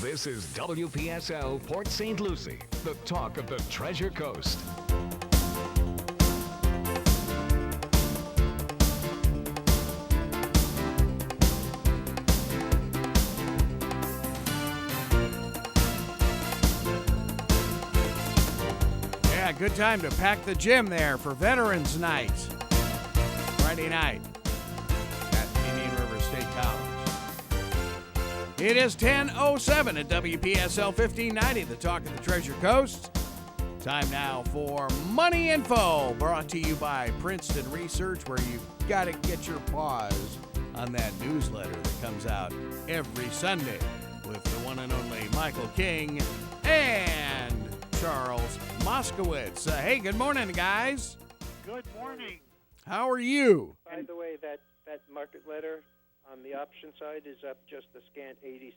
This is WPSL Port St. Lucie, the talk of the Treasure Coast. Yeah, good time to pack the gym there for Veterans Night. Friday night at Indian River State College. It is 10:07 at WPSL 1590, the talk of the Treasure Coast. Time now for Money Info, brought to you by Princeton Research, where you've got to get your paws on that newsletter that comes out every Sunday with the one and only Michael King and Charles Moscowitz. Hey, good morning, guys. Good morning. How are you? By the way, that market letter on the option side is up just a scant 86%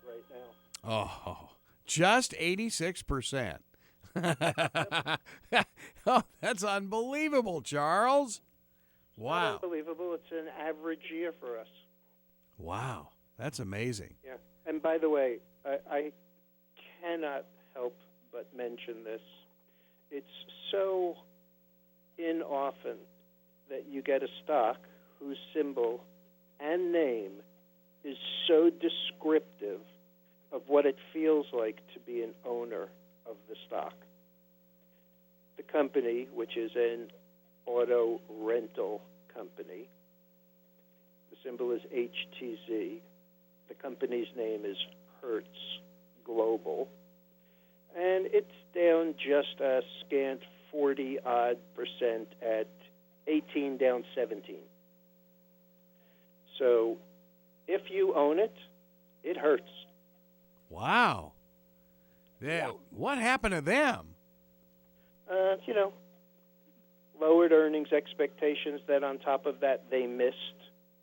right now. Oh, just 86%. Oh, that's unbelievable, Charles. Wow. Not unbelievable. It's an average year for us. Wow. That's amazing. Yeah. And by the way, I cannot help but mention this. It's so inoften that you get a stock whose symbol and name is so descriptive of what it feels like to be an owner of the stock. The company, which is an auto rental company, the symbol is HTZ. The company's name is Hertz Global. And it's down just a scant 40-odd% at 18 down 17. So if you own it, it hurts. Wow. Yeah. What happened to them? Lowered earnings expectations, that on top of that they missed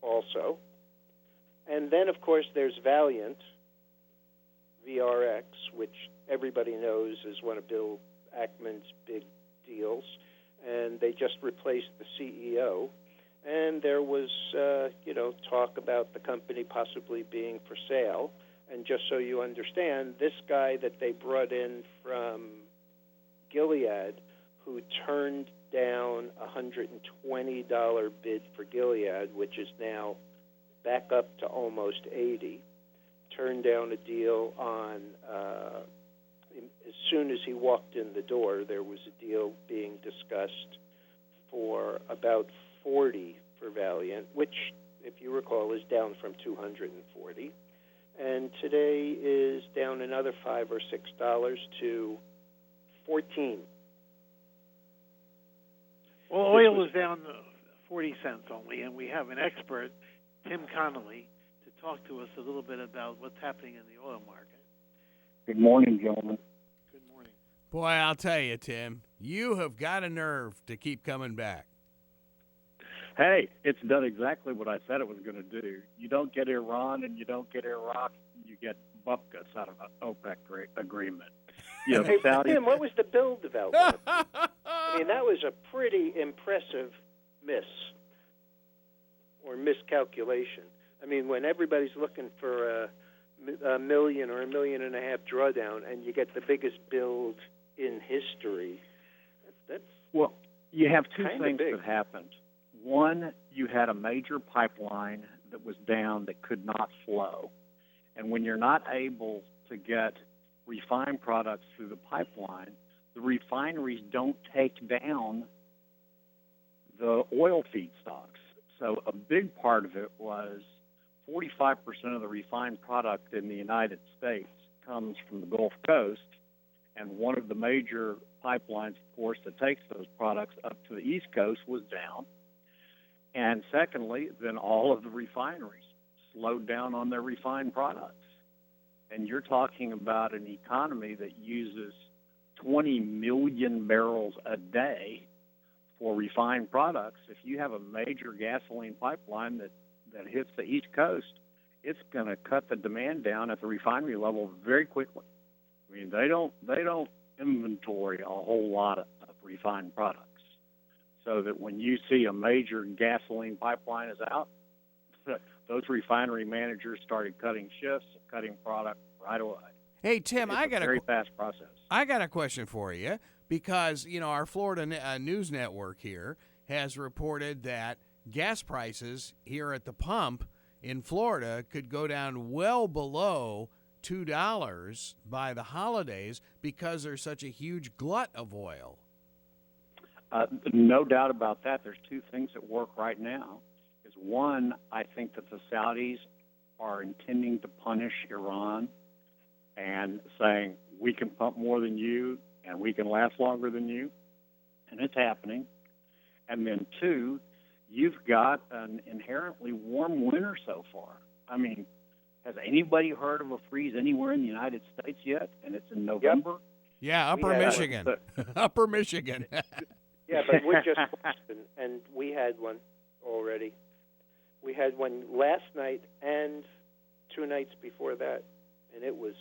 also. And then, of course, there's Valiant, VRX, which everybody knows is one of Bill Ackman's big deals. And they just replaced the CEO. And there was, talk about the company possibly being for sale. And just so you understand, this guy that they brought in from Gilead, who turned down a $120 bid for Gilead, which is now back up to almost 80, turned down a deal on, as soon as he walked in the door, there was a deal being discussed for about 40 for Valiant, which, if you recall, is down from 240. And today is down another $5 or $6 to 14. Well, oil is down 40 cents only, and we have an expert, Tim Conelly, to talk to us a little bit about what's happening in the oil market. Good morning, gentlemen. Good morning. Boy, I'll tell you, Tim, you have got a nerve to keep coming back. Hey, it's done exactly what I said it was going to do. You don't get Iran and you don't get Iraq, you get bupkis out of an OPEC agreement. Hey, Saudi. Tim, what was the build about that? I mean, that was a pretty impressive miss or miscalculation. I mean, when everybody's looking for a million or $1.5 million drawdown and you get the biggest build in history, that's Well, you have two kinda things big. that happened. One, you had a major pipeline that was down that could not flow. And when you're not able to get refined products through the pipeline, the refineries don't take down the oil feedstocks. So a big part of it was 45% of the refined product in the United States comes from the Gulf Coast, and one of the major pipelines, of course, that takes those products up to the East Coast was down. And secondly, then all of the refineries slowed down on their refined products. And you're talking about an economy that uses 20 million barrels a day for refined products. If you have a major gasoline pipeline that hits the East Coast, it's going to cut the demand down at the refinery level very quickly. I mean, they don't inventory a whole lot of refined products. So that when you see a major gasoline pipeline is out, those refinery managers started cutting shifts, cutting product right away. Hey, Tim, It's a very fast process. I got a question for you because, our Florida news network here has reported that gas prices here at the pump in Florida could go down well below $2 by the holidays because there's such a huge glut of oil. No doubt about that. There's two things at work right now. Is one, I think that the Saudis are intending to punish Iran and saying, we can pump more than you and we can last longer than you, and it's happening. And then two, you've got an inherently warm winter so far. I mean, has anybody heard of a freeze anywhere in the United States yet? And it's in November? Yep. Yeah, Upper Michigan. Upper Michigan. Yeah, but we're just Boston, and we had one already. We had one last night and 2 nights before that, and it was,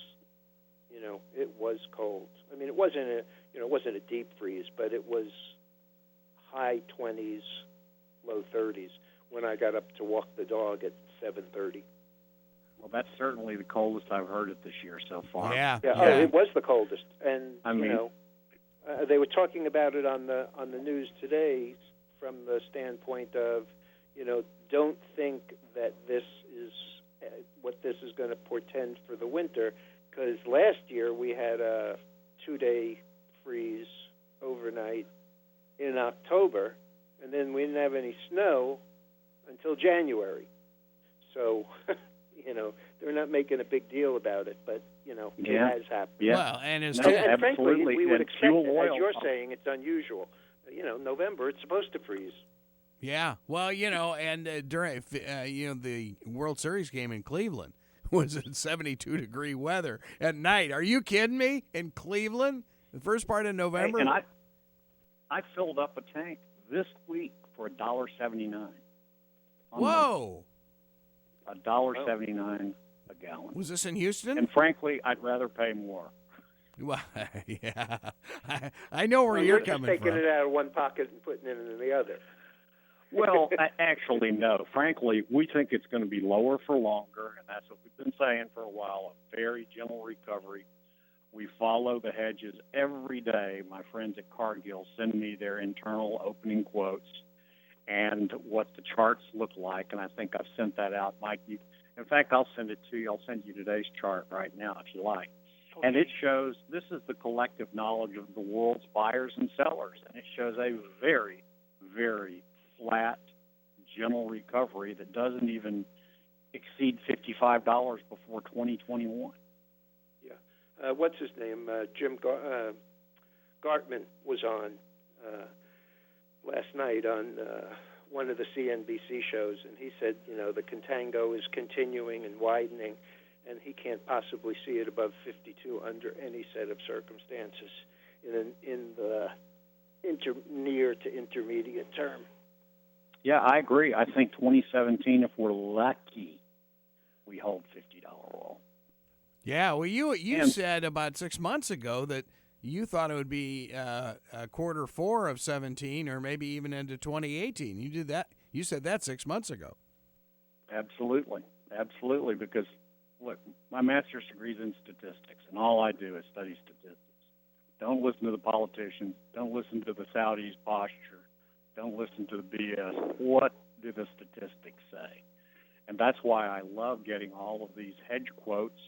it was cold. I mean, it wasn't a deep freeze, but it was high 20s, low 30s when I got up to walk the dog at 7:30. Well, that's certainly the coldest I've heard it this year so far. Yeah. Oh, it was the coldest, and mean, they were talking about it on the news today from the standpoint of, don't think that this is what this is going to portend for the winter, because last year we had a 2-day freeze overnight in October, and then we didn't have any snow until January. So, they're not making a big deal about it, but, it has happened. Yeah. Well, and And frankly, we would expect, as you're saying, it's unusual. November, it's supposed to freeze. Yeah, well, and during the World Series game in Cleveland was in 72-degree weather at night. Are you kidding me? In Cleveland, the first part of November. Hey, and I filled up a tank this week for $1.79. Whoa! $1.79 a gallon. Was this in Houston? And frankly, I'd rather pay more. Well, yeah, I know where you're coming from. You're just taking it out of one pocket and putting it in the other. Well, actually, no. Frankly, we think it's going to be lower for longer, and that's what we've been saying for a while, a very gentle recovery. We follow the hedges every day. My friends at Cargill send me their internal opening quotes and what the charts look like, and I think I've sent that out, Mike. In fact, I'll send it to you. I'll send you today's chart right now if you like. Okay. And it shows this is the collective knowledge of the world's buyers and sellers, and it shows a very, very flat, gentle recovery that doesn't even exceed $55 before 2021. Yeah. What's his name? Jim Gartman was on last night on one of the CNBC shows, and he said, the contango is continuing and widening, and he can't possibly see it above 52 under any set of circumstances in the near to intermediate term. Yeah, I agree. I think 2017, if we're lucky, we hold $50 oil. Yeah, well, you said about 6 months ago that you thought it would be quarter 4 of 17 or maybe even into 2018. You did that. You said that 6 months ago. Absolutely, because, look, my master's degree is in statistics, and all I do is study statistics. Don't listen to the politicians. Don't listen to the Saudis' posture. Don't listen to the BS. What do the statistics say? And that's why I love getting all of these hedge quotes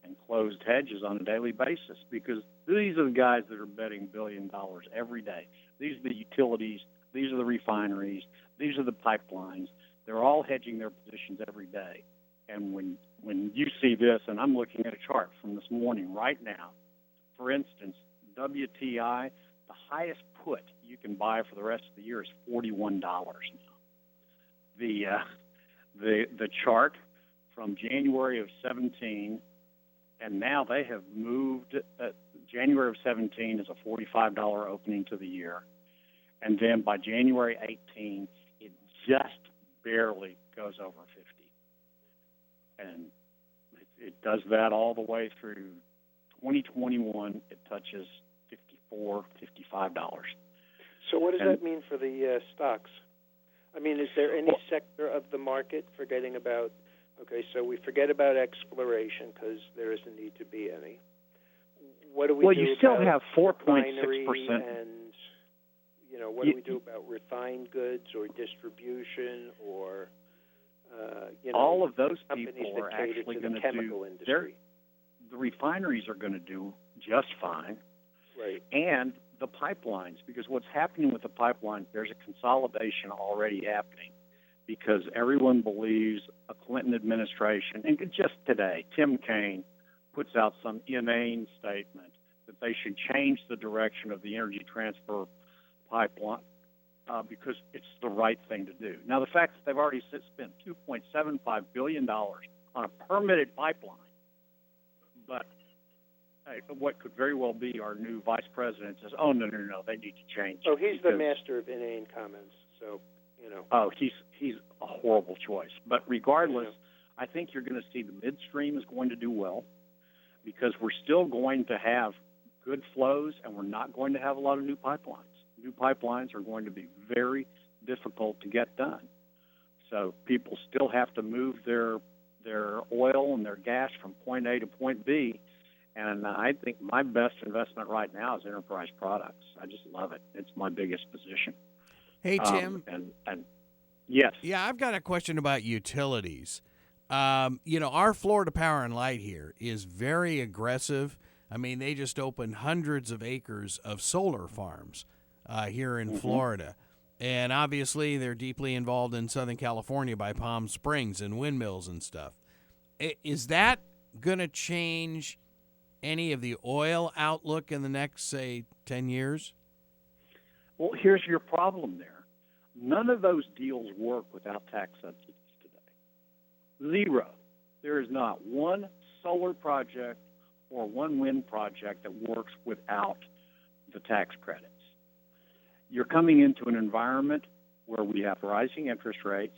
and closed hedges on a daily basis, because these are the guys that are betting $1 billion every day. These are the utilities. These are the refineries. These are the pipelines. They're all hedging their positions every day. And when you see this, and I'm looking at a chart from this morning right now, for instance, WTI, the highest put you can buy for the rest of the year is $41 now. The chart from January of 17, and now they have moved. January of 17 is a $45 opening to the year, and then by January 18, it just barely goes over 50, and it does that all the way through 2021. It touches $54, $55. So what does that mean for the stocks? I mean, is there any sector of the market, forgetting about Okay, so we forget about exploration because there doesn't need to be any. What do we do? Well, you still about have 4.6%. And, what do we do about refined goods or distribution or, all of those companies people that are cater actually to going the to chemical do. industry? The refineries are going to do just fine. Right. And the pipelines, because what's happening with the pipelines, there's a consolidation already happening because everyone believes a Clinton administration, and just today, Tim Kaine puts out some inane statement that they should change the direction of the Energy Transfer pipeline because it's the right thing to do. Now, the fact that they've already spent $2.75 billion on a permitted pipeline, but what could very well be our new vice president says, oh, no, they need to change. Oh, he's the master of inane comments, so, Oh, he's a horrible choice. But regardless, I think you're going to see the midstream is going to do well because we're still going to have good flows and we're not going to have a lot of new pipelines. New pipelines are going to be very difficult to get done. So people still have to move their oil and their gas from point A to point B. And I think my best investment right now is Enterprise Products. I just love it. It's my biggest position. Hey, Tim. And yes. Yeah, I've got a question about utilities. Our Florida Power and Light here is very aggressive. I mean, they just opened hundreds of acres of solar farms here in Florida. And obviously, they're deeply involved in Southern California by Palm Springs and windmills and stuff. Is that going to change any of the oil outlook in the next, say, 10 years? Well, here's your problem there. None of those deals work without tax subsidies today. Zero. There is not one solar project or one wind project that works without the tax credits. You're coming into an environment where we have rising interest rates,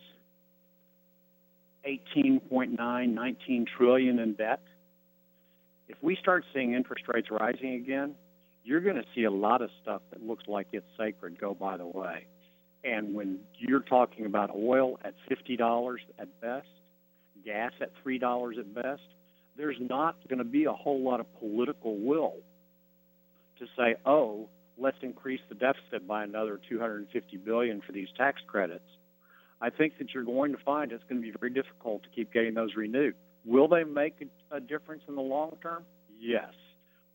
19 trillion in debt. If we start seeing interest rates rising again, you're going to see a lot of stuff that looks like it's sacred go by the way. And when you're talking about oil at $50 at best, gas at $3 at best, there's not going to be a whole lot of political will to say, oh, let's increase the deficit by another $250 billion for these tax credits. I think that you're going to find it's going to be very difficult to keep getting those renewed. Will they make a difference in the long term? Yes.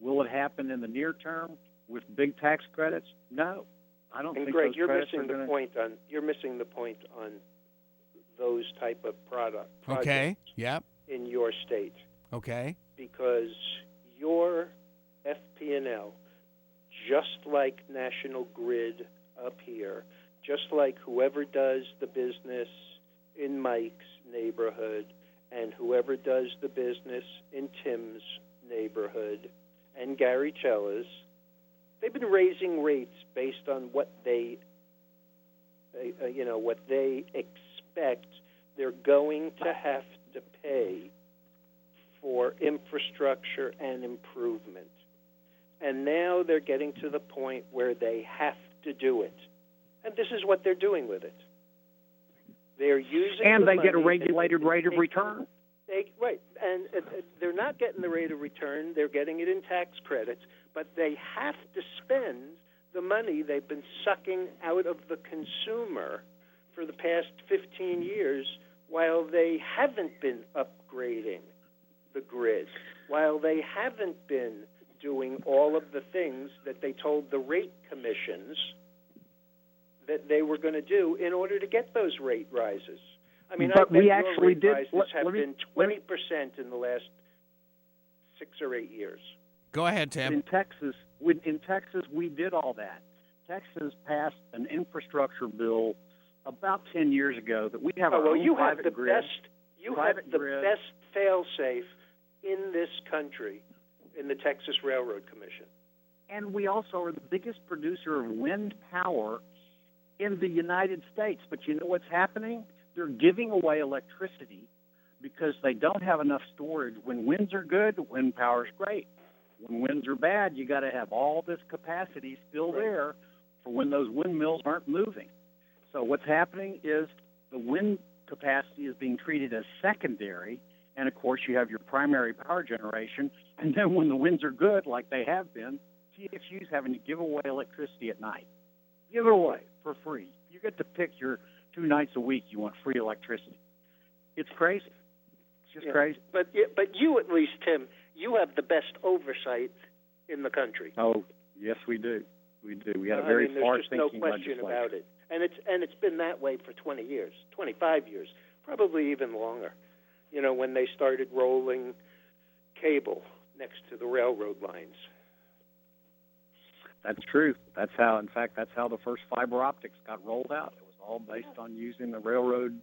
Will it happen in the near term with big tax credits? No. I don't think Greg, those you're credits missing are the point on those type of projects. Okay. Yep. In your state. Okay. Because your FP&L, just like National Grid up here, just like whoever does the business in Mike's neighborhood and whoever does the business in Tim's neighborhood and Gary Cella's, they've been raising rates based on what they expect they're going to have to pay for infrastructure and improvement. And now they're getting to the point where they have to do it. And this is what they're doing with it. They're using and the they money get a regulated rate of return. Right, and they're not getting the rate of return. They're getting it in tax credits, but they have to spend the money they've been sucking out of the consumer for the past 15 years while they haven't been upgrading the grid, while they haven't been doing all of the things that they told the rate commissions that they were going to do in order to get those rate rises. I mean, but I bet we your actually rate did. rises have been 20% in the last 6 or 8 years. Go ahead, Tim. In Texas, we did all that. Texas passed an infrastructure bill about 10 years ago that we have our own private grid. You have the best fail-safe in this country in the Texas Railroad Commission. And we also are the biggest producer of wind power in the United States. But you know what's happening? They're giving away electricity because they don't have enough storage. When winds are good, wind power is great. When winds are bad, you got to have all this capacity still there for when those windmills aren't moving. So what's happening is the wind capacity is being treated as secondary. And, of course, you have your primary power generation. And then when the winds are good, like they have been, TXU's having to give away electricity at night. Give it away for free. You get to pick your 2 nights a week you want free electricity. It's crazy. It's just crazy. But you, at least, Tim, you have the best oversight in the country. Oh, yes, we do. We do. We had a very far-thinking there's just no question about it. And it's been that way for 20 years, 25 years, probably even longer. You know, when they started rolling cable next to the railroad lines. That's true. That's how the first fiber optics got rolled out. It was all based on using the railroad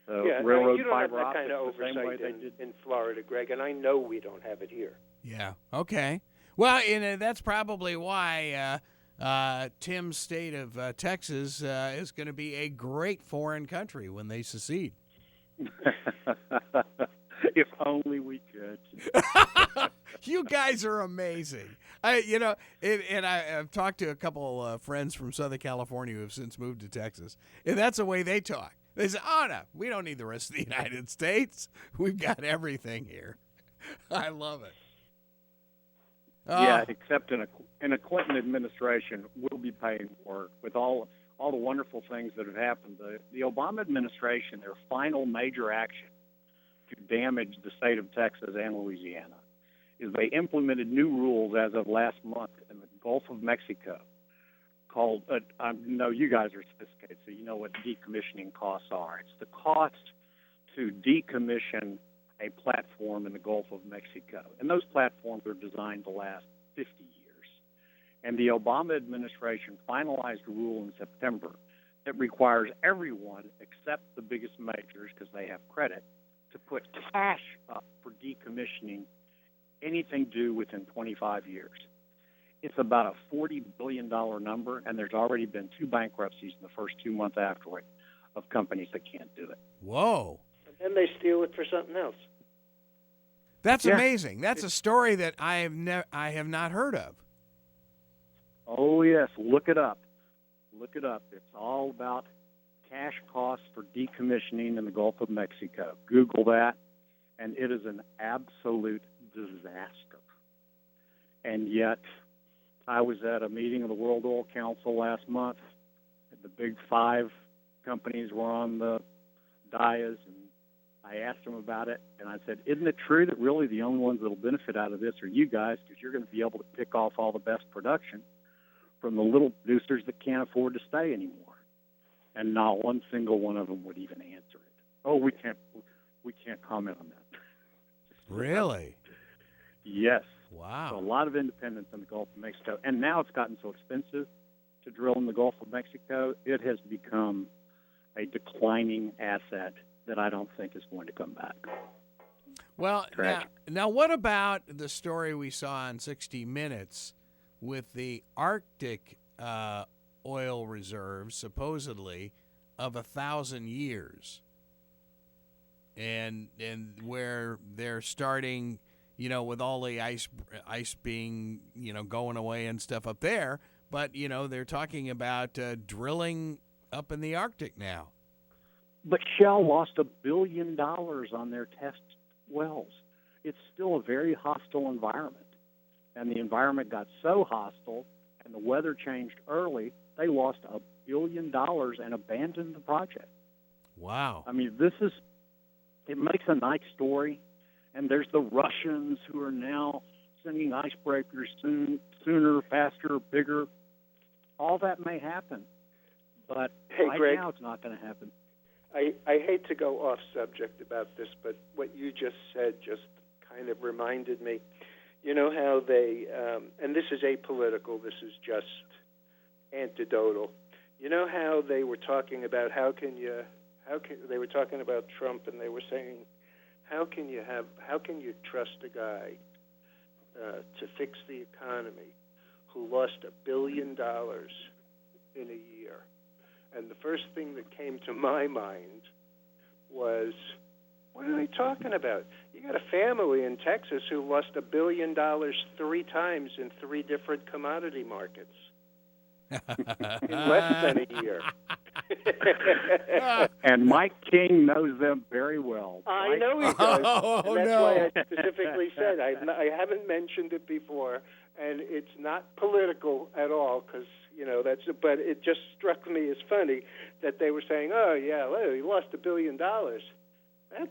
railroad you don't fiber have that optics kind of the same way oversight they did in Florida, Greg, and I know we don't have it here. Yeah. Okay. Well, and that's probably why Tim's state of Texas is going to be a great foreign country when they secede. If only we could. You guys are amazing. I've talked to a couple friends from Southern California who have since moved to Texas, and that's the way they talk. They say, "Oh no, we don't need the rest of the United States. We've got everything here." I love it. Yeah, except in a Clinton administration, we'll be paying for it with all the wonderful things that have happened. The Obama administration, their final major action to damage the state of Texas and Louisiana is they implemented new rules as of last month in the Gulf of Mexico called, I know you guys are sophisticated, so you know what decommissioning costs are. It's the cost to decommission a platform in the Gulf of Mexico. And those platforms are designed to last 50 years. And the Obama administration finalized a rule in September that requires everyone except the biggest majors, because they have credit, to put cash up for decommissioning anything due within 25 years. It's about a $40 billion number, and there's already been 2 bankruptcies in the first 2 months after it of companies that can't do it. Whoa. And then they steal it for something else. That's amazing. That's a story that I have not heard of. Oh, yes. Look it up. Look it up. It's all about cash costs for decommissioning in the Gulf of Mexico. Google that, and it is an absolute disaster. And yet, I was at a meeting of the World Oil Council last month. The big 5 companies were on the dais, and I asked them about it, and I said, isn't it true that really the only ones that will benefit out of this are you guys, because you're going to be able to pick off all the best production from the little producers that can't afford to stay anymore? And not one single one of them would even answer it. Oh, we can't comment on that. Really? Yes. Wow. So a lot of independence in the Gulf of Mexico. And now it's gotten so expensive to drill in the Gulf of Mexico, it has become a declining asset that I don't think is going to come back. Well, now what about the story we saw on 60 Minutes with the Arctic oil reserves, supposedly, of 1,000 years? And where they're starting, with all the ice being, going away and stuff up there, but, they're talking about drilling up in the Arctic now. But Shell lost $1 billion on their test wells. It's still a very hostile environment. And the environment got so hostile and the weather changed early, they lost $1 billion and abandoned the project. Wow. I mean, it makes a nice story. And there's the Russians who are now sending icebreakers sooner, faster, bigger. All that may happen. But Greg, now it's not going to happen. I hate to go off subject about this, but what you just said just kind of reminded me. You know how they, and this is apolitical, this is just anecdotal. You know how they were talking about they were talking about Trump, and they were saying, how can you trust a guy to fix the economy who lost $1 billion in a year? And the first thing that came to my mind was, what are they talking about? You got a family in Texas who lost $1 billion 3 times in 3 different commodity markets. in less than a year. And Mike King knows them very well. I know he does. Oh, and that's no. why I specifically said I haven't mentioned it before, and it's not political at all because, but it just struck me as funny that they were saying, oh, yeah, he lost $1 billion. That's,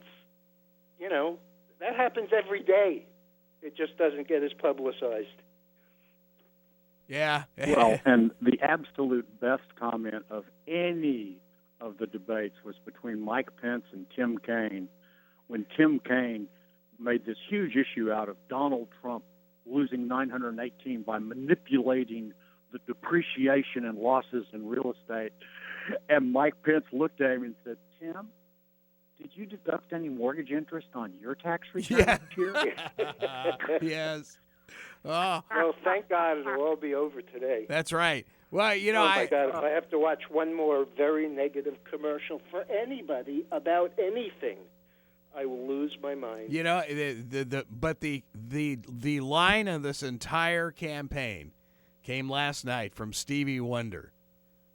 that happens every day. It just doesn't get as publicized. Yeah. Well, and the absolute best comment of any of the debates was between Mike Pence and Tim Kaine, when Tim Kaine made this huge issue out of Donald Trump losing 918 by manipulating the depreciation and losses in real estate. And Mike Pence looked at him and said, Tim, did you deduct any mortgage interest on your tax return this year? Yes. Oh. Well, thank God it'll all be over today. That's right. Well, Oh, my God, if I have to watch one more very negative commercial for anybody about anything, I will lose my mind. The line of this entire campaign came last night from Stevie Wonder,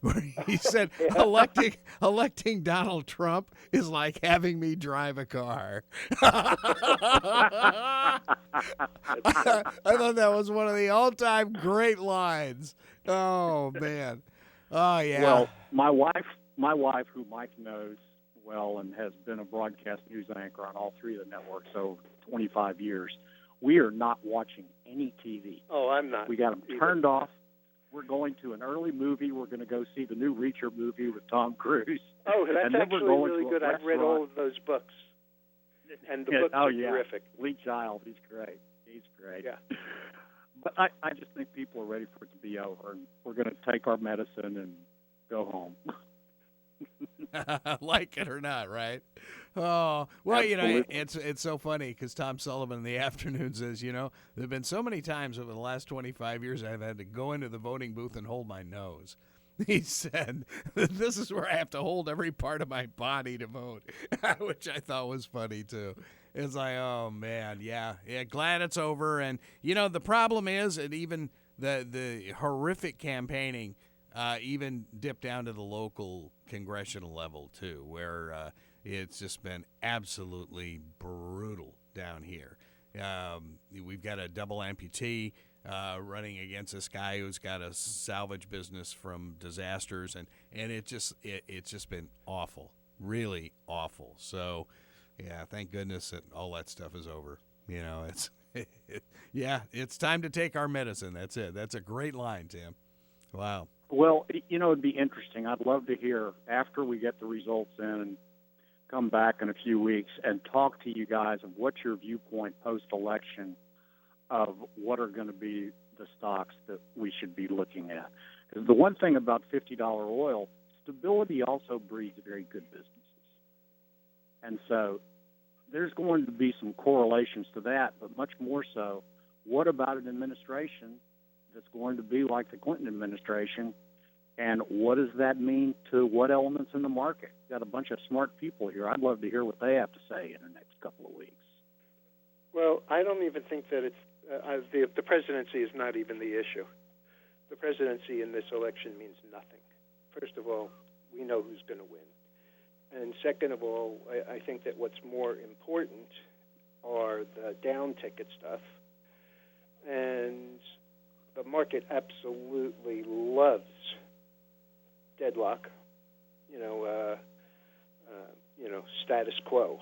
where he said, electing Donald Trump is like having me drive a car. I thought that was one of the all-time great lines. Oh, man. Oh, yeah. Well, my wife, who Mike knows well and has been a broadcast news anchor on all three of the networks over 25 years, we are not watching any TV. Oh, I'm not. We got them turned off. We're going to an early movie. We're going to go see the new Reacher movie with Tom Cruise. Oh, that's and then actually we're going really to good. I've read all of those books. And the books are terrific. Lee Child, he's great. He's great. Yeah. But I just think people are ready for it to be over, and we're going to take our medicine and go home. Like it or not, right? Oh, well, Absolutely. it's so funny because Tom Sullivan in the afternoon says, there have been so many times over the last 25 years I've had to go into the voting booth and hold my nose. He said, this is where I have to hold every part of my body to vote, which I thought was funny, too. It's like, oh, man, yeah, glad it's over. And, the problem is that even the horrific campaigning even dipped down to the local congressional level, too, where it's just been absolutely brutal down here. We've got a double amputee running against this guy who's got a salvage business from disasters, and it's just been awful, really awful. So, yeah, thank goodness that all that stuff is over. It's time to take our medicine. That's it. That's a great line, Tim. Wow. Well, it'd be interesting. I'd love to hear after we get the results in and come back in a few weeks and talk to you guys of what's your viewpoint post-election of what are going to be the stocks that we should be looking at. Because the one thing about $50 oil, stability also breeds very good businesses. And so there's going to be some correlations to that, but much more so, what about an administration that's going to be like the Clinton administration, and what does that mean to what elements in the market? Got a bunch of smart people here. I'd love to hear what they have to say in the next couple of weeks. Well, I don't even think that it's the presidency is not even the issue. The presidency in this election means nothing. First of all, we know who's going to win. And second of all, I think that what's more important are the down ticket stuff. And the market absolutely loves deadlock, status quo.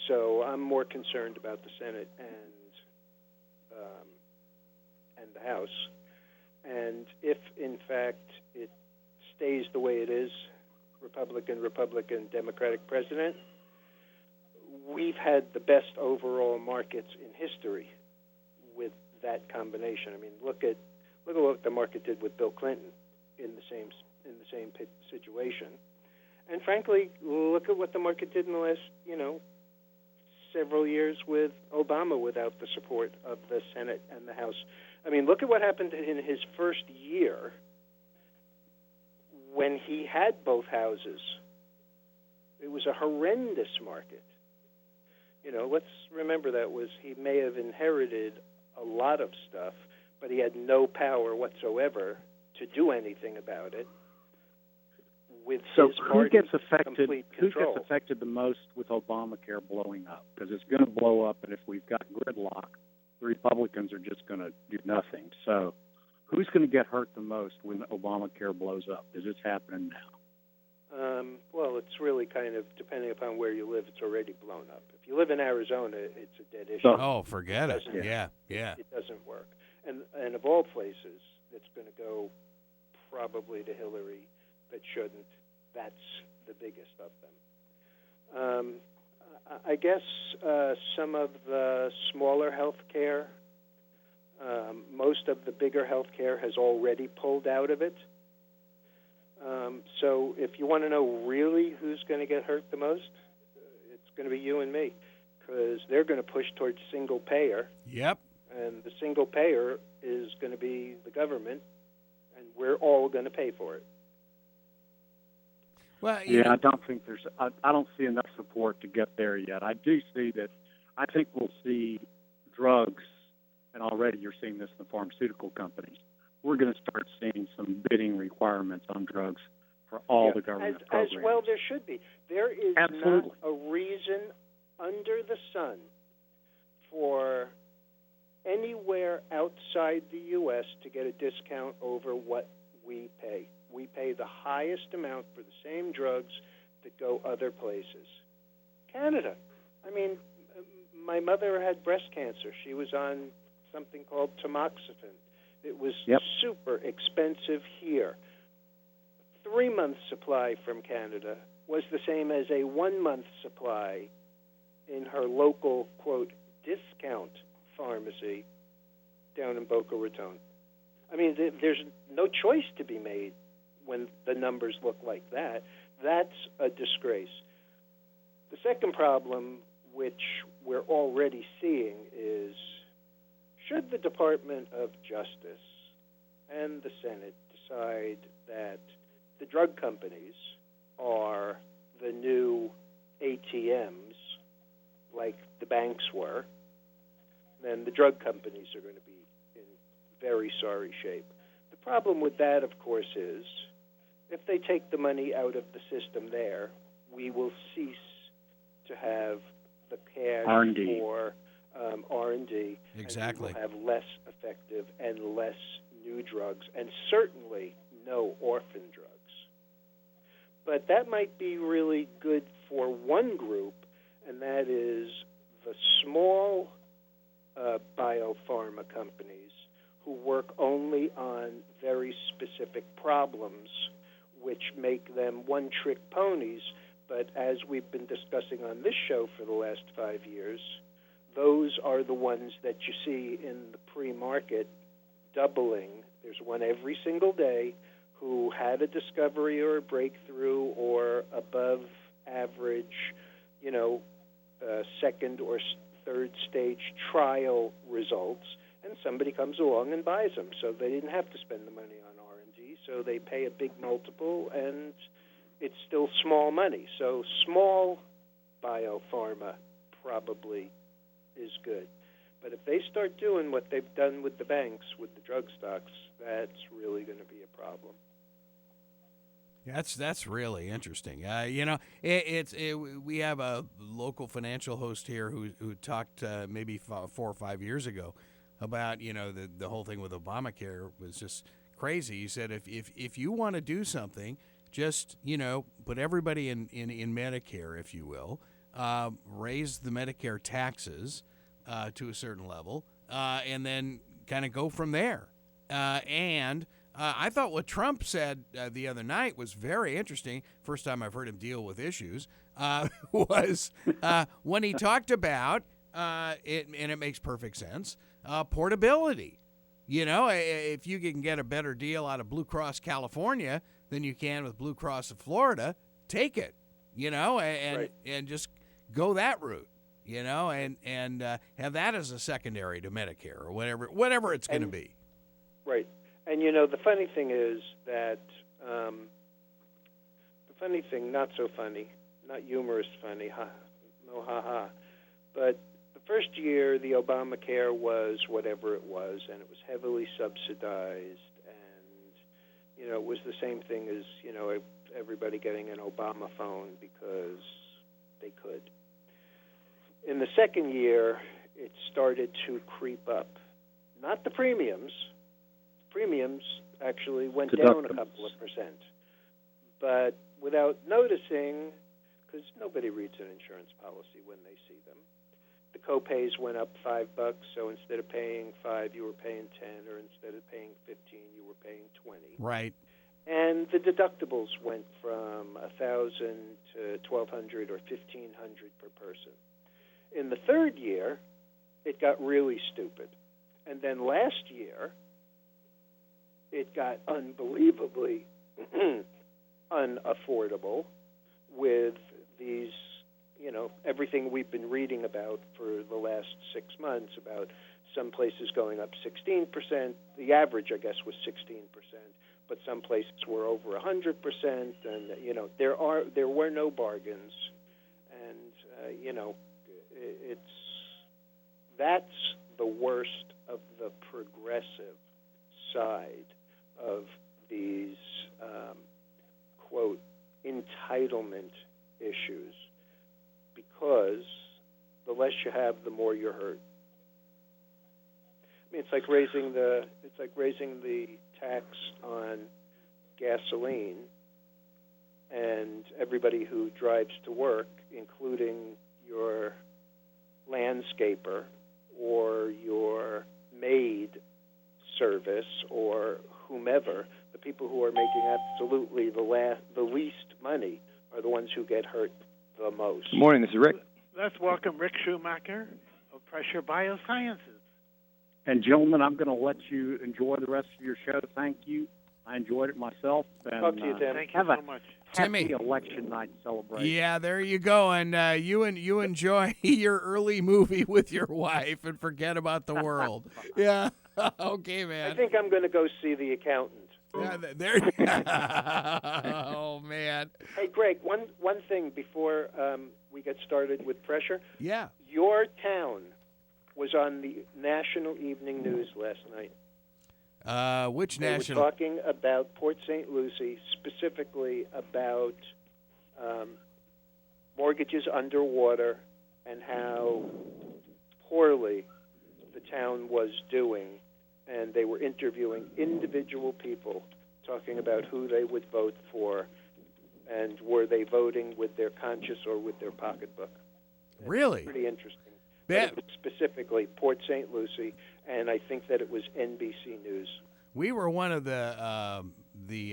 So I'm more concerned about the Senate and the House. And if, in fact, it stays the way it is, Republican, Democratic president, we've had the best overall markets in history with that combination. I mean, look at what the market did with Bill Clinton in the same situation, and frankly, look at what the market did in the last several years with Obama without the support of the Senate and the House. I mean, look at what happened in his first year when he had both houses. It was a horrendous market. Let's remember he may have inherited a lot of stuff, but he had no power whatsoever to do anything about it. With So his who party gets affected? complete Who control. gets affected the most with Obamacare blowing up? Because it's going to blow up, and if we've got gridlock, the Republicans are just going to do nothing. So, who's going to get hurt the most when Obamacare blows up? Because it's happening now. Well, it's really kind of depending upon where you live. It's already blown up. If you live in Arizona, it's a dead issue. Oh, forget it. doesn't- Yeah. It doesn't work. And of all places, it's going to go probably to Hillary, but shouldn't. That's the biggest of them. I guess some of the smaller health care, most of the bigger health care has already pulled out of it. So if you want to know really who's going to get hurt the most, it's going to be you and me, because they're going to push towards single payer. Yep. And the single payer is going to be the government, and we're all going to pay for it. Well, I don't think I don't see enough support to get there yet. I do see that. I think we'll see drugs, and already you're seeing this in the pharmaceutical companies. We're going to start seeing some bidding requirements on drugs for all the government programs. As well, there should be. There is Absolutely. not a reason under the sun for anywhere outside the U.S. to get a discount over what we pay. We pay the highest amount for the same drugs that go other places. Canada. I mean, my mother had breast cancer. She was on something called tamoxifen. It was super expensive here. 3-month supply from Canada was the same as a 1-month supply in her local, quote, discount pharmacy down in Boca Raton. I mean, there's no choice to be made when the numbers look like that. That's a disgrace. The second problem, which we're already seeing, is should the Department of Justice and the Senate decide that the drug companies are the new ATMs, like the banks were, then the drug companies are going to be in very sorry shape. The problem with that, of course, is if they take the money out of the system there, we will cease to have the cash R&D. for R&D. Exactly. And we will have less effective and less new drugs, and certainly no orphan drugs. But that might be really good for one group, and that is the small biopharma companies who work only on very specific problems, which make them one-trick ponies. But as we've been discussing on this show for the last 5 years, those are the ones that you see in the pre-market doubling. There's one every single day who had a discovery or a breakthrough or above average, second or third stage trial results, and somebody comes along and buys them. So they didn't have to spend the money on R&D, so they pay a big multiple, and it's still small money. So small biopharma probably is good. But if they start doing what they've done with the banks, with the drug stocks, that's really going to be a problem. That's really interesting. We have a local financial host here who talked maybe 4 or 5 years ago about the whole thing with Obamacare was just crazy. He said if you want to do something, just put everybody in Medicare, if you will, raise the Medicare taxes to a certain level, and then kind of go from there. I thought what Trump said the other night was very interesting. First time I've heard him deal with issues was when he talked about it, and it makes perfect sense, portability. If you can get a better deal out of Blue Cross California than you can with Blue Cross of Florida, take it. And just go that route. And have that as a secondary to Medicare or whatever it's going to be. Right. And, the funny thing is that, not so funny, not humorous funny, no ha-ha, but the first year the Obamacare was whatever it was, and it was heavily subsidized, and it was the same thing as, everybody getting an Obama phone because they could. In the second year, it started to creep up. Not the premiums. Premiums actually went down a couple of percent. But without noticing, because nobody reads an insurance policy when they see them, the co-pays went up $5, so instead of paying $5, you were paying $10, or instead of paying $15, you were paying $20. Right. And the deductibles went from $1,000 to $1,200 or $1,500 per person. In the third year, it got really stupid. And then last year, it got unbelievably unaffordable with these, everything we've been reading about for the last 6 months about some places going up 16%. The average, I guess, was 16%, but some places were over 100%. And there were no bargains, and that's the worst of the progressive side of these quote entitlement issues, because the less you have, the more you're hurt. I mean, it's like raising the tax on gasoline, and everybody who drives to work, including your landscaper or your maid service or whomever, the people who are making absolutely the least money are the ones who get hurt the most. Good morning, this is Rick. Let's welcome Rick Schumacher of Pressure Biosciences. And gentlemen, I'm going to let you enjoy the rest of your show. Thank you. I enjoyed it myself. And, Talk to you, Tim. Thank you so much. Timmy. Happy election night celebration. Yeah, there you go. And you enjoy your early movie with your wife and forget about the world. Yeah. Okay, man. I think I'm going to go see The Accountant. Yeah, there. Oh, man. Hey, Greg, one thing before we get started with Pressure. Yeah. Your town was on the national evening news last night. Which They national? were talking about Port St. Lucie, specifically about mortgages underwater and how poorly the town was doing. And they were interviewing individual people, talking about who they would vote for, and were they voting with their conscience or with their pocketbook. Really? Pretty interesting. Yeah. But it was specifically Port St. Lucie, and I think that it was NBC News. We were one of the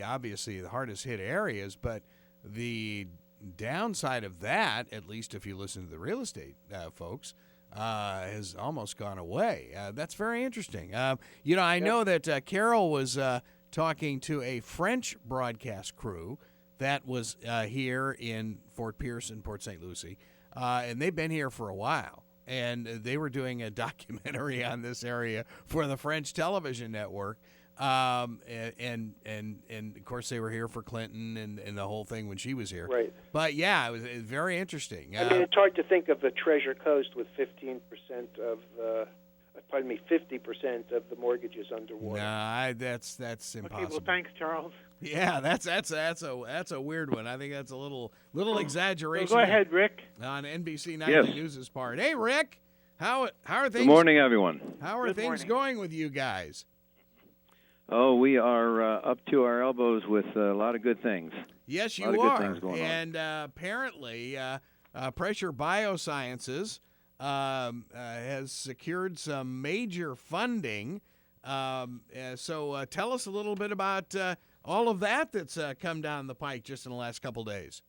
obviously the hardest hit areas, but the downside of that, at least if you listen to the real estate folks, has almost gone away. That's very interesting. I know that Carol was talking to a French broadcast crew that was here in Fort Pierce and Port St. Lucie, and they've been here for a while. And they were doing a documentary on this area for the French television network. And of course, they were here for Clinton and the whole thing when she was here. Right. But, yeah, it was very interesting. I mean, it's hard to think of the Treasure Coast with 15% of 50% of the mortgages underwater. Nah, that's impossible. Okay, well, thanks, Charles. Yeah, that's a weird one. I think that's a little exaggeration. So go ahead, Rick. On NBC Nightly News' part. Hey, Rick, how are things? Good morning, everyone. How are things going with you guys? Oh, we are up to our elbows with a lot of good things. Yes, you a lot of are. good things going and apparently, Pressure Biosciences has secured some major funding. So tell us a little bit about all of that's come down the pike just in the last couple days.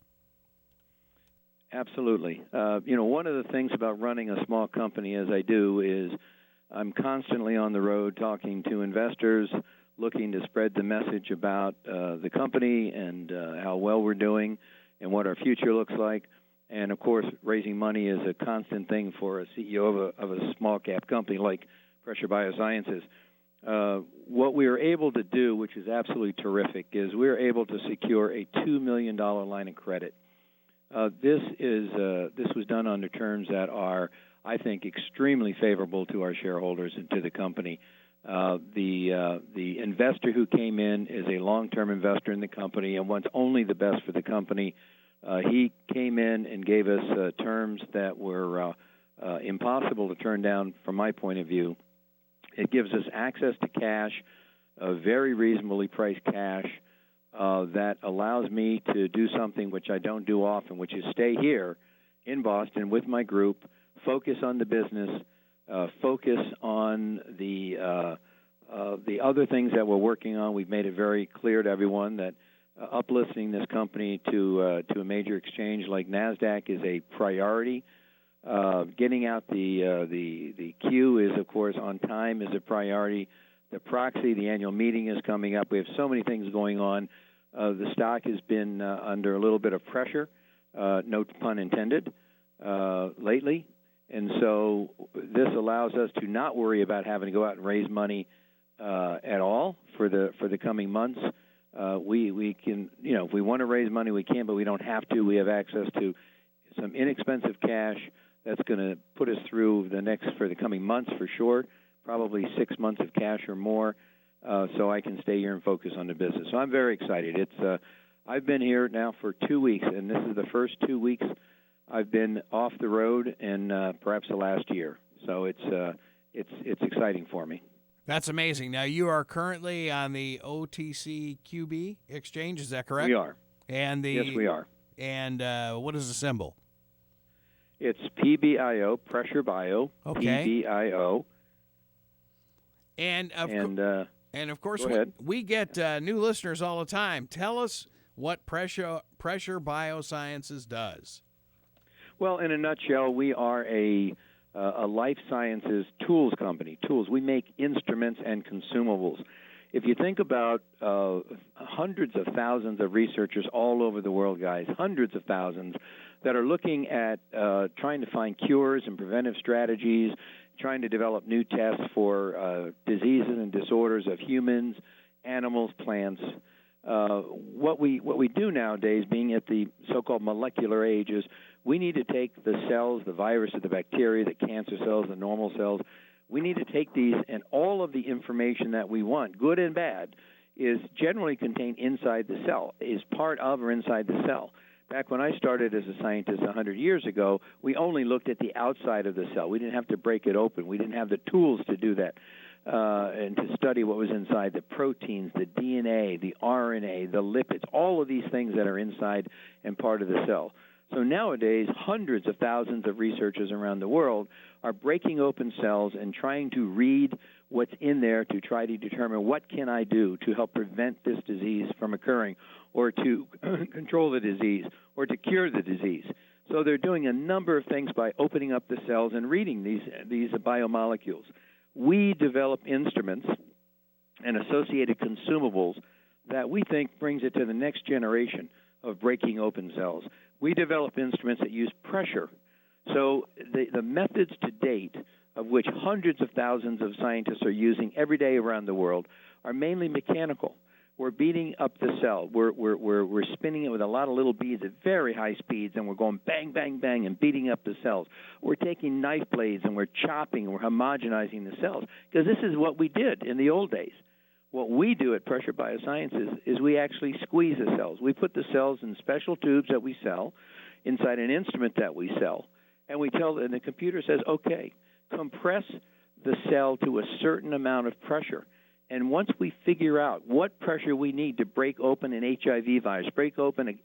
Absolutely. One of the things about running a small company, as I do, is I'm constantly on the road talking to investors, looking to spread the message about the company and how well we're doing and what our future looks like. And, of course, raising money is a constant thing for a CEO of a small-cap company like Pressure Biosciences. What we were able to do, which is absolutely terrific, is we were able to secure a $2 million line of credit. This was done under terms that are, I think, extremely favorable to our shareholders and to the company. The investor who came in is a long-term investor in the company and wants only the best for the company. He came in and gave us terms that were impossible to turn down from my point of view. It gives us access to cash, very reasonably priced cash, that allows me to do something which I don't do often, which is stay here in Boston with my group, focus on the business, focus on the other things that we're working on. We've made it very clear to everyone that uplisting this company to a major exchange like NASDAQ is a priority. Getting out the queue is, of course, on time is a priority. The proxy, the annual meeting is coming up. We have so many things going on. The stock has been under a little bit of pressure, no pun intended, lately. And so this allows us to not worry about having to go out and raise money at all for the coming months. We can, if we want to raise money, we can, but we don't have to. We have access to some inexpensive cash that's going to put us through for the coming months for sure, probably 6 months of cash or more, so I can stay here and focus on the business. So I'm very excited. I've been here now for 2 weeks, and this is the first 2 weeks I've been off the road in perhaps the last year. So it's exciting for me. That's amazing. Now, you are currently on the OTCQB exchange, is that correct? We are. And yes, we are. And what is the symbol? It's PBIO, Pressure Bio, okay. PBIO. And of course, we get new listeners all the time. Tell us what Pressure Biosciences does. Well, in a nutshell, we are a life sciences tools company. Tools. We make instruments and consumables. If you think about hundreds of thousands of researchers all over the world, guys, hundreds of thousands that are looking at trying to find cures and preventive strategies, trying to develop new tests for diseases and disorders of humans, animals, plants. What we do nowadays, being at the so-called molecular age, is we need to take the cells, the virus, the bacteria, the cancer cells, the normal cells. We need to take these, and all of the information that we want, good and bad, is generally contained inside the cell, is part of or inside the cell. Back when I started as a scientist 100 years ago, we only looked at the outside of the cell. We didn't have to break it open. We didn't have the tools to do that and to study what was inside, the proteins, the DNA, the RNA, the lipids, all of these things that are inside and part of the cell. So nowadays, hundreds of thousands of researchers around the world are breaking open cells and trying to read what's in there to try to determine what can I do to help prevent this disease from occurring, or to control the disease, or to cure the disease. So they're doing a number of things by opening up the cells and reading these biomolecules. We develop instruments and associated consumables that we think brings it to the next generation of breaking open cells. We develop instruments that use pressure. So the methods to date, of which hundreds of thousands of scientists are using every day around the world, are mainly mechanical. We're beating up the cell. We're spinning it with a lot of little beads at very high speeds, and we're going bang, bang, bang, and beating up the cells. We're taking knife blades, and we're chopping, and we're homogenizing the cells, because this is what we did in the old days. What we do at Pressure Biosciences is we actually squeeze the cells. We put the cells in special tubes that we sell inside an instrument that we sell, and and the computer says, okay, compress the cell to a certain amount of pressure. And once we figure out what pressure we need to break open an HIV virus, break open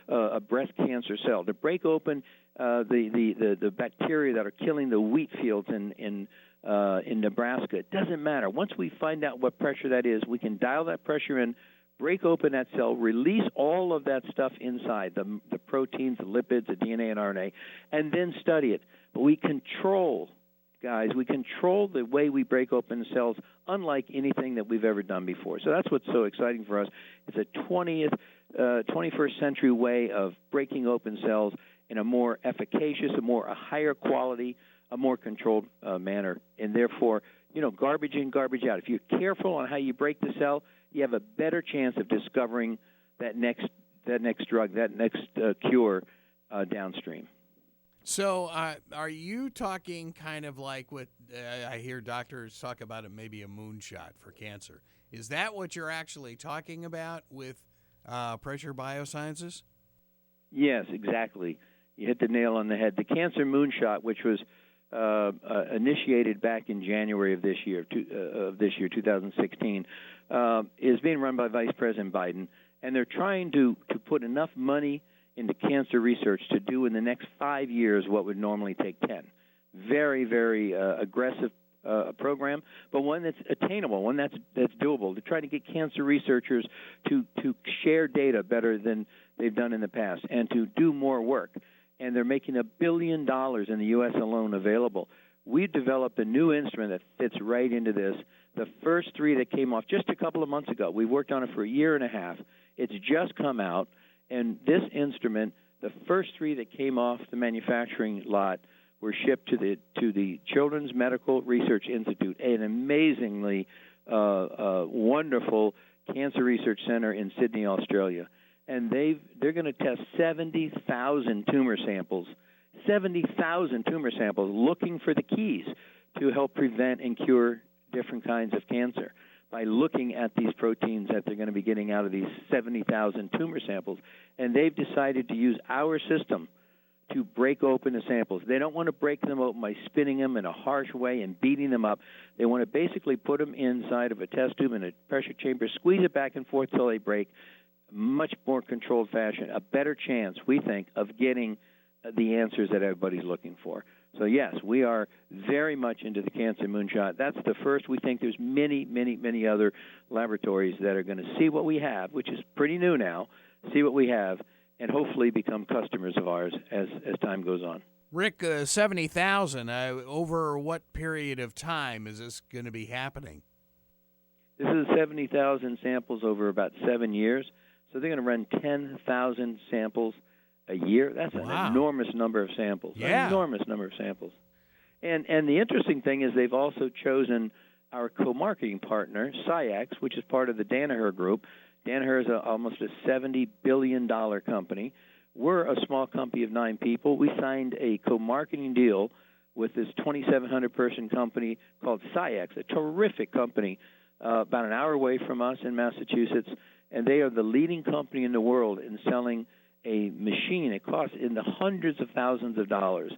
a breast cancer cell, to break open the bacteria that are killing the wheat fields in Nebraska, it doesn't matter. Once we find out what pressure that is, we can dial that pressure in, break open that cell, release all of that stuff inside, the proteins, the lipids, the DNA and RNA, and then study it. But we control the way we break open cells, unlike anything that we've ever done before. So that's what's so exciting for us. It's a 21st century way of breaking open cells in a more efficacious, a higher quality, a more controlled manner. And therefore, garbage in, garbage out. If you're careful on how you break the cell, you have a better chance of discovering that next drug, that next cure downstream. So are you talking kind of like what I hear doctors talk about, it maybe a moonshot for cancer? Is that what you're actually talking about with Pressure Biosciences? Yes, exactly. You hit the nail on the head. The cancer moonshot, which was initiated back in January of this year, 2016, is being run by Vice President Biden, and they're trying to put enough money into cancer research to do in the next 5 years what would normally take 10. Very, very aggressive program, but one that's attainable, one that's doable, to try to get cancer researchers to share data better than they've done in the past and to do more work. And they're making $1 billion in the U.S. alone available. We've developed a new instrument that fits right into this. The first 3 that came off just a couple of months ago, we worked on it for a year and a half. It's just come out, and this instrument, the first 3 that came off the manufacturing lot, were shipped to the Children's Medical Research Institute, an amazingly wonderful cancer research center in Sydney, Australia. And they're going to test 70,000 tumor samples, looking for the keys to help prevent and cure different kinds of cancer by looking at these proteins that they're going to be getting out of these 70,000 tumor samples. And they've decided to use our system to break open the samples. They don't want to break them open by spinning them in a harsh way and beating them up. They want to basically put them inside of a test tube in a pressure chamber, squeeze it back and forth till they break, much more controlled fashion, a better chance, we think, of getting the answers that everybody's looking for. So, yes, we are very much into the cancer moonshot. That's the first. We think there's many, many, many other laboratories that are going to see what we have, which is pretty new now, see what we have, and hopefully become customers of ours as time goes on. Rick, 70,000, over what period of time is this going to be happening? This is 70,000 samples over about 7 years. So they're going to run 10,000 samples a year. That's an enormous number of samples. Yeah. An enormous number of samples. And the interesting thing is they've also chosen our co-marketing partner, SciEx, which is part of the Danaher Group. Danaher is almost a $70 billion company. We're a small company of 9 people. We signed a co-marketing deal with this 2,700-person company called SciEx, a terrific company about an hour away from us in Massachusetts. And they are the leading company in the world in selling a machine. It costs in the hundreds of thousands of dollars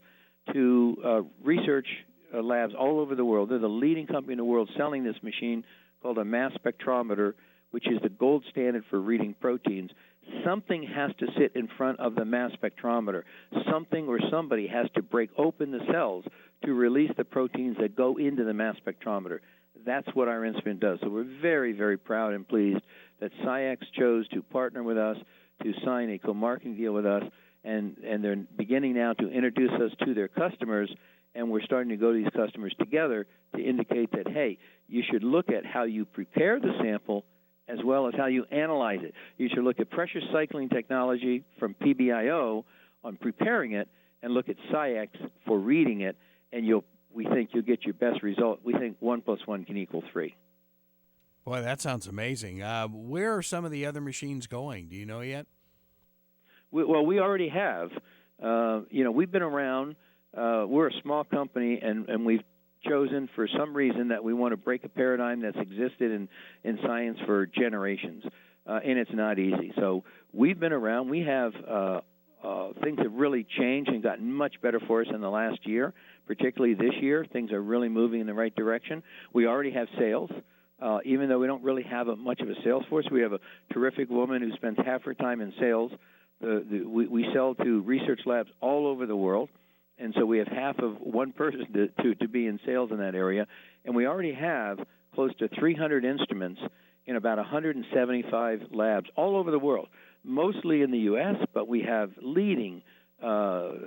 to research labs all over the world. They're the leading company in the world selling this machine called a mass spectrometer, which is the gold standard for reading proteins. Something has to sit in front of the mass spectrometer. Something or somebody has to break open the cells to release the proteins that go into the mass spectrometer. That's what our instrument does. So we're very, very proud and pleased that SciEx chose to partner with us, to sign a co-marketing deal with us, and they're beginning now to introduce us to their customers, and we're starting to go to these customers together to indicate that, hey, you should look at how you prepare the sample as well as how you analyze it. You should look at pressure cycling technology from PBIO on preparing it and look at SciEx for reading it, and we think you'll get your best result. We think 1 + 1 can equal 3. Boy, that sounds amazing. Where are some of the other machines going? Do you know yet? We already have. We've been around. We're a small company, and we've chosen for some reason that we want to break a paradigm that's existed in science for generations, and it's not easy. So we've been around. We have things have really changed and gotten much better for us in the last year, particularly this year. Things are really moving in the right direction. We already have sales. Even though we don't really have much of a sales force, we have a terrific woman who spends half her time in sales. We sell to research labs all over the world, and so we have half of one person to be in sales in that area. And we already have close to 300 instruments in about 175 labs all over the world, mostly in the U.S., but we have leading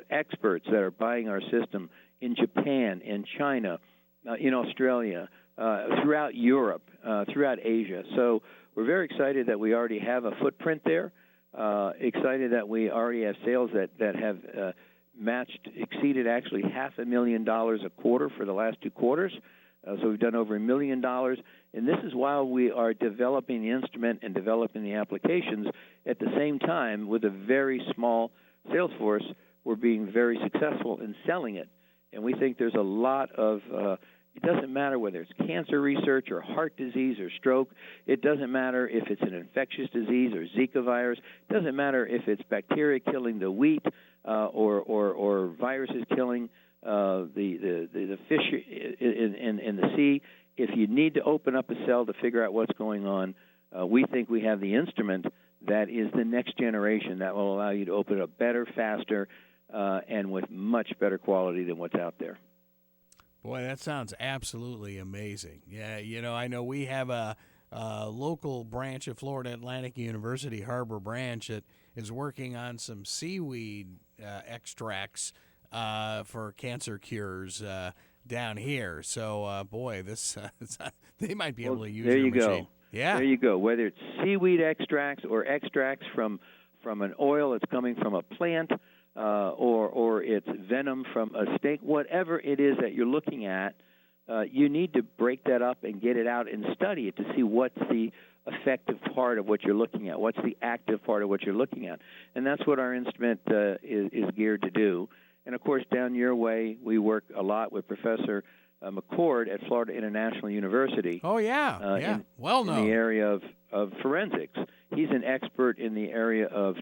experts that are buying our system in Japan, in China, in Australia, throughout Europe, throughout Asia. So we're very excited that we already have a footprint there, excited that we already have sales that have exceeded actually $500,000 a quarter for the last 2 quarters. So we've done over $1 million. And this is while we are developing the instrument and developing the applications at the same time with a very small sales force. we're being very successful in selling it. And we think there's a lot of it doesn't matter whether it's cancer research or heart disease or stroke. It doesn't matter if it's an infectious disease or Zika virus. It doesn't matter if it's bacteria killing the wheat or viruses killing the fish in the sea. If you need to open up a cell to figure out what's going on, we think we have the instrument that is the next generation that will allow you to open it up better, faster, and with much better quality than what's out there. Boy, that sounds absolutely amazing. Yeah, I know we have a local branch of Florida Atlantic University, Harbor Branch, that is working on some seaweed extracts for cancer cures down here. So, boy, this they might be able to use your machine. Go. Yeah. There you go. Whether it's seaweed extracts or extracts from an oil that's coming from a plant, or it's venom from a snake, whatever it is that you're looking at, you need to break that up and get it out and study it to see what's the effective part of what you're looking at, what's the active part of what you're looking at. And that's what our instrument is geared to do. And, of course, down your way, we work a lot with Professor McCord at Florida International University. Oh, yeah, well known. In the area of forensics. He's an expert in the area of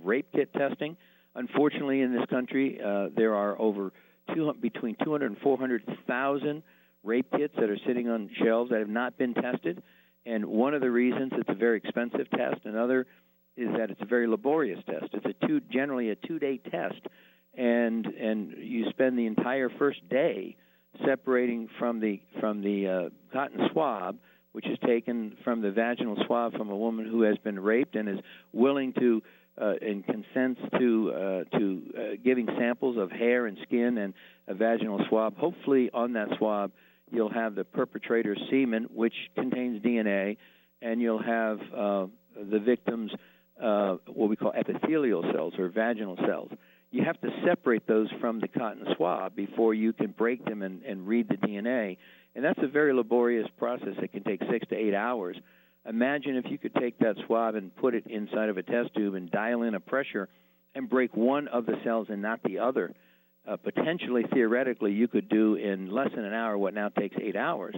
rape kit testing. Unfortunately, in this country, there are between 200 and 400,000 rape kits that are sitting on shelves that have not been tested. And one of the reasons it's a very expensive test, another is that it's a very laborious test. It's generally a 2-day test, and you spend the entire first day separating from the cotton swab, which is taken from the vaginal swab from a woman who has been raped and is willing to and consents to giving samples of hair and skin and a vaginal swab. Hopefully on that swab you'll have the perpetrator's semen, which contains DNA, and you'll have the victim's what we call epithelial cells or vaginal cells. You have to separate those from the cotton swab before you can break them and read the DNA. And that's a very laborious process. It can take 6 to 8 hours. Imagine if you could take that swab and put it inside of a test tube and dial in a pressure and break one of the cells and not the other. Potentially, theoretically, you could do in less than an hour what now takes 8 hours.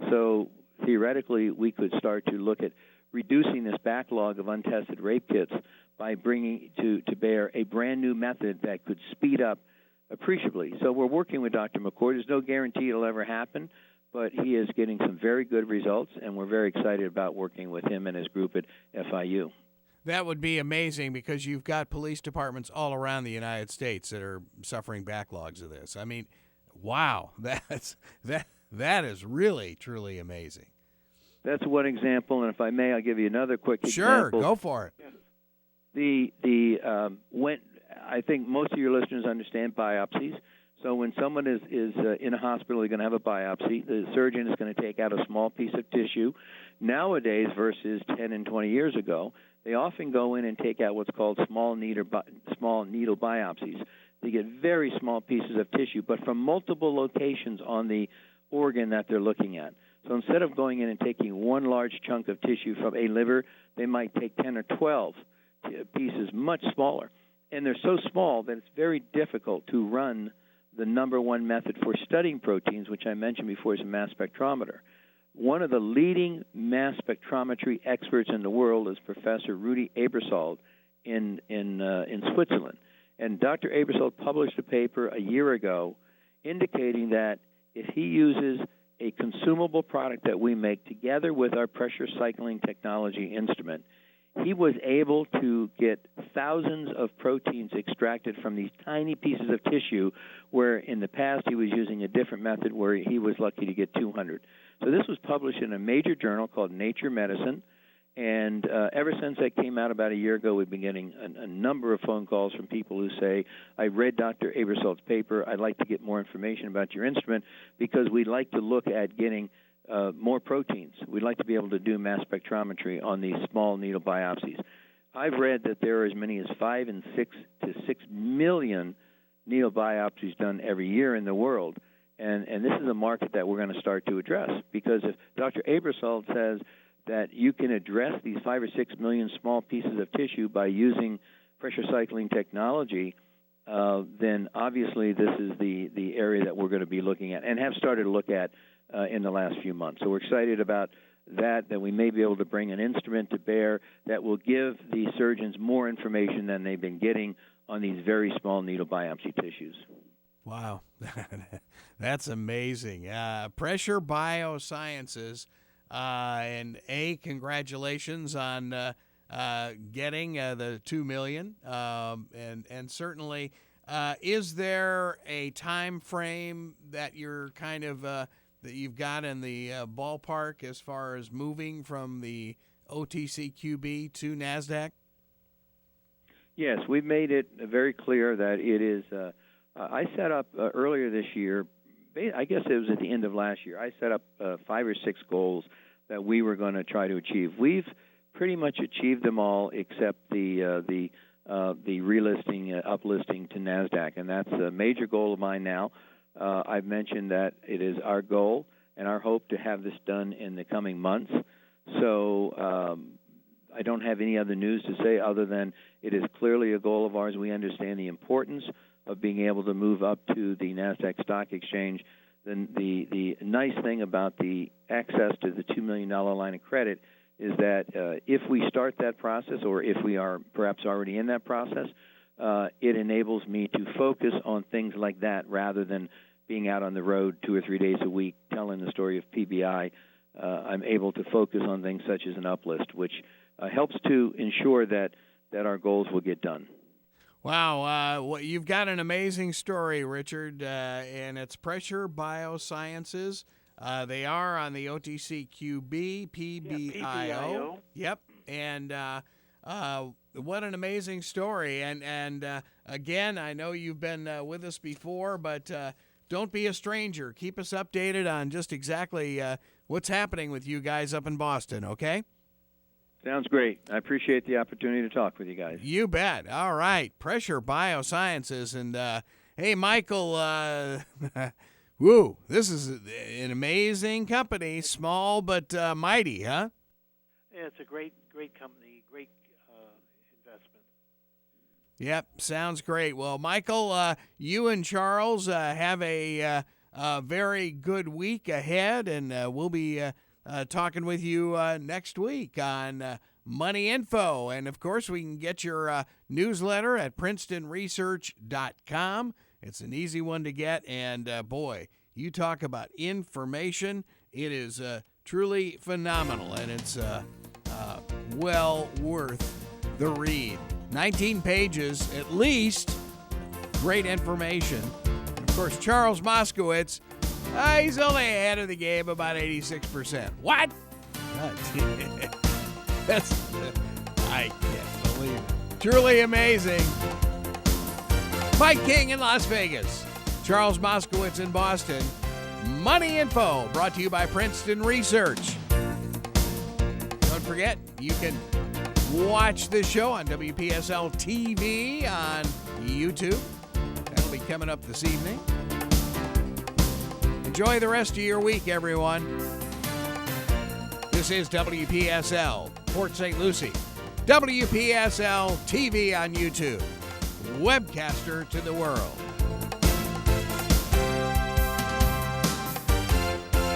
So theoretically, we could start to look at reducing this backlog of untested rape kits by bringing to bear a brand new method that could speed up appreciably. So we're working with Dr. McCord. There's no guarantee it'll ever happen, but he is getting some very good results, and we're very excited about working with him and his group at FIU. That would be amazing because you've got police departments all around the United States that are suffering backlogs of this. I mean, wow, that is really, truly amazing. That's one example, and if I may, I'll give you another quick example. Sure, go for it. When I think most of your listeners understand biopsies. So when someone is in a hospital, they're going to have a biopsy. The surgeon is going to take out a small piece of tissue. Nowadays, versus 10 and 20 years ago, they often go in and take out what's called small needle biopsies. They get very small pieces of tissue, but from multiple locations on the organ that they're looking at. So instead of going in and taking one large chunk of tissue from a liver, they might take 10 or 12 pieces, much smaller. And they're so small that it's very difficult to run the number one method for studying proteins, which I mentioned before, is a mass spectrometer. One of the leading mass spectrometry experts in the world is Professor Rudy Aebersold in Switzerland. And Dr. Aebersold published a paper a year ago indicating that if he uses a consumable product that we make together with our pressure cycling technology instrument, he was able to get thousands of proteins extracted from these tiny pieces of tissue, where in the past he was using a different method where he was lucky to get 200. So this was published in a major journal called Nature Medicine, and ever since that came out about a year ago, we've been getting a number of phone calls from people who say, I read Dr. Aebersold's paper, I'd like to get more information about your instrument because we'd like to look at getting more proteins. We'd like to be able to do mass spectrometry on these small needle biopsies. I've read that there are as many as 5 and 6 to 6 million needle biopsies done every year in the world, and this is a market that we're going to start to address, because if Dr. Aebersold says that you can address these 5 or 6 million small pieces of tissue by using pressure cycling technology, then obviously this is the area that we're going to be looking at and have started to look at in the last few months. So we're excited about that we may be able to bring an instrument to bear that will give the surgeons more information than they've been getting on these very small needle biopsy tissues. Wow, that's amazing. Pressure Biosciences, and congratulations on getting the $2 million, and certainly, is there a time frame that you're kind of that you've got in the ballpark as far as moving from the OTCQB to NASDAQ? Yes, we've made it very clear that it is. I set up earlier this year, I guess it was at the end of last year, I set up 5 or 6 goals that we were going to try to achieve. We've pretty much achieved them all except the relisting, uplisting to NASDAQ, and that's a major goal of mine now. I've mentioned that it is our goal and our hope to have this done in the coming months. So I don't have any other news to say other than it is clearly a goal of ours. We understand the importance of being able to move up to the NASDAQ Stock Exchange. Then the nice thing about the access to the $2 million line of credit is that if we start that process, or if we are perhaps already in that process, it enables me to focus on things like that rather than being out on the road 2 or 3 days a week telling the story of PBI. I'm able to focus on things such as an uplist, which helps to ensure that our goals will get done. Wow, well, you've got an amazing story, Richard, and it's Pressure Biosciences. They are on the OTCQB, PBIO. Yep, and what an amazing story. And again, I know you've been with us before, but don't be a stranger. Keep us updated on just exactly what's happening with you guys up in Boston, okay? Sounds great. I appreciate the opportunity to talk with you guys. You bet. All right. Pressure Biosciences. And, hey, Michael, woo, this is an amazing company. Small but mighty, huh? Yeah, it's a great company, great investment. Yep, sounds great. Well, Michael, you and Charles have a very good week ahead, and we'll be talking with you next week on Money Info. And, of course, we can get your newsletter at princetonresearch.com. It's an easy one to get. And, boy, you talk about information. It is truly phenomenal, and it's well worth the read. 19 pages at least. Great information. And, of course, Charles Moscowitz, he's only ahead of the game about 86%. What? That's, I can't believe it. Truly amazing. Mike King in Las Vegas. Charles Moscowitz in Boston. Money Info brought to you by Princeton Research. Don't forget, you can watch this show on WPSL TV on YouTube. That'll be coming up this evening. Enjoy the rest of your week, everyone. This is WPSL, Port St. Lucie. WPSL TV on YouTube. Webcaster to the world.